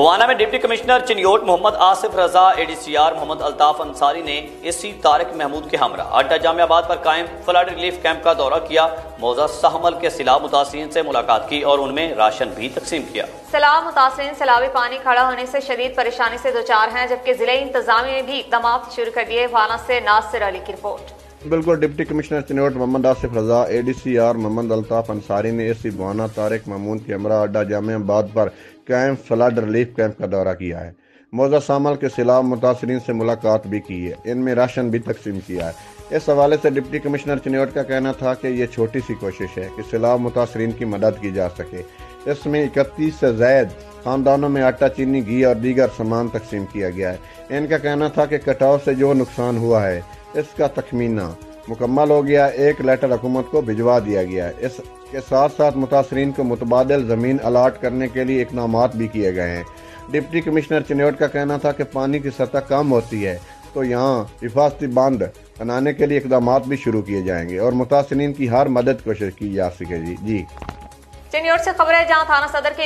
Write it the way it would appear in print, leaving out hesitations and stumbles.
فوانا میں deputy commissioner Chiniot محمد آصف رضا ADCR محمد الطاف انصاری نے SC Tariq Mahmood کے ہمراہ اڈا جامعہ آباد پر قائم فلڈ ریلیف کیمپ کا دورہ کیا۔ موضوع سہمل کے سیلاب متاثرین سے ملاقات کی اور ان میں راشن بھی تقسیم کیا۔ سیلاب متاثرین سیلابی پانی کھڑا ہونے سے شدید پریشانی سے دوچار ہیں، جبکہ ضلعی انتظامیہ نے بھی اقدامات شروع کر دیے۔ فوانا سے ناصر علی کی رپورٹ۔ بالکل، ڈپٹی کمشنر چنیوٹ محمد آصف رضا ADCR محمد الطاف انصاری نے SC فوانا طارق محمود کے ہمراہ اڈا جامعہ آباد پر قائم فلڈ ریلیف کیمپ کا دورہ کیا ہے۔ موضوع سامل کے سیلاب متاثرین سے ملاقات بھی کی ہے، ان میں راشن بھی تقسیم کیا ہے۔ اس حوالے سے ڈپٹی کمشنر چنیوٹ کا کہنا تھا کہ یہ چھوٹی سی کوشش ہے کہ سیلاب متاثرین کی مدد کی جا سکے۔ اس میں 31 سے زائد خاندانوں میں آٹا، چینی، گھی اور دیگر سامان تقسیم کیا گیا ہے۔ ان کا کہنا تھا کہ کٹاؤ سے جو نقصان ہوا ہے اس کا تخمینہ مکمل ہو گیا، ایک لیٹر حکومت کو بھجوا دیا گیا ہے۔ اس کے ساتھ ساتھ متاثرین کو متبادل زمین الاٹ کرنے کے لیے اقدامات بھی کیے گئے ہیں۔ ڈپٹی کمشنر چنیوٹ کا کہنا تھا کہ پانی کی سطح کم ہوتی ہے تو یہاں حفاظتی باندھ بنانے کے لیے اقدامات بھی شروع کیے جائیں گے اور متاثرین کی ہر مدد کوشش کی جا سکے گی۔ چنیوٹ سے خبر ہے، جہاں تھانہ صدر کے